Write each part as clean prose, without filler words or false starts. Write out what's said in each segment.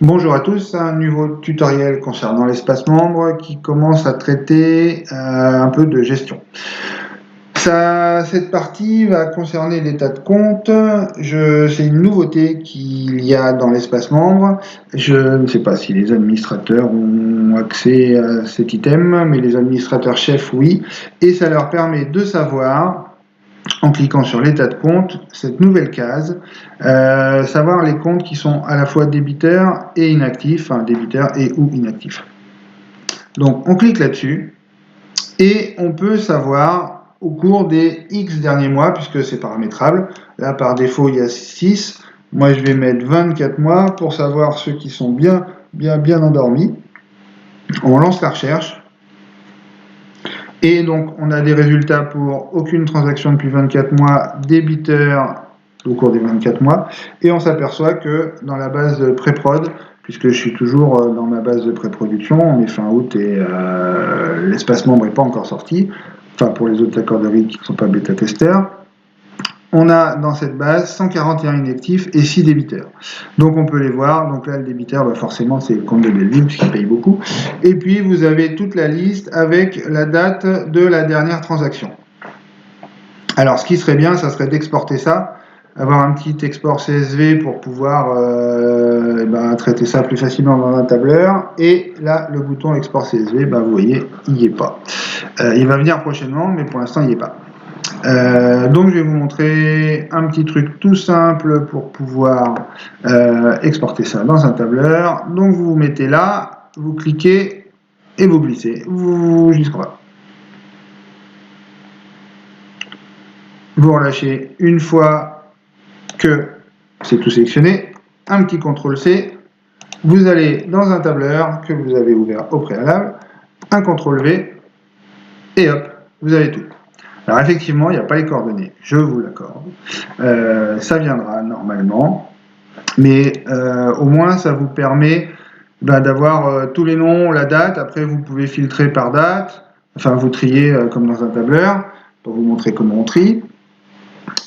Bonjour à tous, un nouveau tutoriel concernant l'espace membre qui commence à traiter un peu de gestion. Cette partie va concerner l'état de compte. C'est une nouveauté qu'il y a dans l'espace membre. Je ne sais pas si les administrateurs ont accès à cet item, mais les administrateurs chefs, oui. Et ça leur permet de savoir, en cliquant sur l'état de compte, cette nouvelle case, savoir les comptes qui sont à la fois débiteurs et inactifs, enfin débiteurs et ou inactifs. Donc on clique là-dessus et on peut savoir au cours des X derniers mois, puisque c'est paramétrable. Là par défaut il y a 6, moi je vais mettre 24 mois pour savoir ceux qui sont bien endormis. On lance la recherche. Et donc, on a des résultats pour aucune transaction depuis 24 mois, débiteur au cours des 24 mois. Et on s'aperçoit que dans la base de pré-prod, puisque je suis toujours dans ma base de pré-production, on est fin août et l'espace membre n'est pas encore sorti, enfin pour les autres accorderies qui ne sont pas bêta-testeurs, on a dans cette base 141 inactifs et 6 débiteurs. Donc on peut les voir. Donc là, le débiteur, forcément, c'est le compte de Belleville, puisqu'il paye beaucoup. Et puis, vous avez toute la liste avec la date de la dernière transaction. Alors, ce qui serait bien, ça serait d'exporter ça, avoir un petit export CSV pour pouvoir traiter ça plus facilement dans un tableur. Et là, le bouton export CSV, vous voyez, il n'y est pas. Il va venir prochainement, mais pour l'instant, il n'y est pas. Donc je vais vous montrer un petit truc tout simple pour pouvoir exporter ça dans un tableur. Donc vous vous mettez là, vous cliquez et vous glissez jusqu'en bas. Vous relâchez une fois que c'est tout sélectionné, un petit CTRL-C, vous allez dans un tableur que vous avez ouvert au préalable, un CTRL-V, et hop, vous avez tout. Alors effectivement, il n'y a pas les coordonnées, je vous l'accorde. Ça viendra normalement, mais au moins ça vous permet d'avoir tous les noms, la date. Après, vous pouvez filtrer par date, enfin vous trier comme dans un tableur, pour vous montrer comment on trie.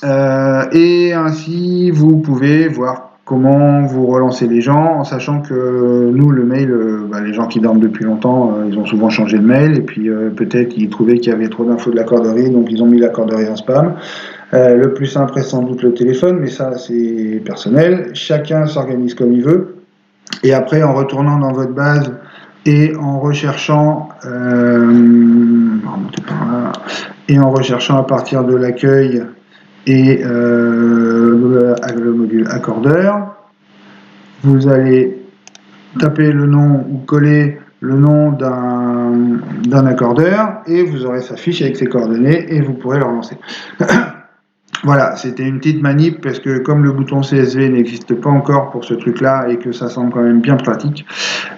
Et ainsi, vous pouvez voir comment vous relancez les gens, en sachant que nous, le mail, les gens qui dorment depuis longtemps, ils ont souvent changé de mail, et puis peut-être qu'ils trouvaient qu'il y avait trop d'infos de l'accorderie, donc ils ont mis l'accorderie en spam. Le plus simple est sans doute le téléphone, mais ça, c'est personnel. Chacun s'organise comme il veut. Et après, en retournant dans votre base et en recherchant, à partir de l'accueil, et le module accordeur, vous allez taper le nom ou coller le nom d'un accordeur et vous aurez sa fiche avec ses coordonnées et vous pourrez le relancer. Voilà, c'était une petite manip parce que comme le bouton CSV n'existe pas encore pour ce truc-là et que ça semble quand même bien pratique,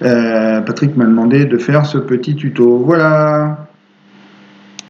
Patrick m'a demandé de faire ce petit tuto. Voilà.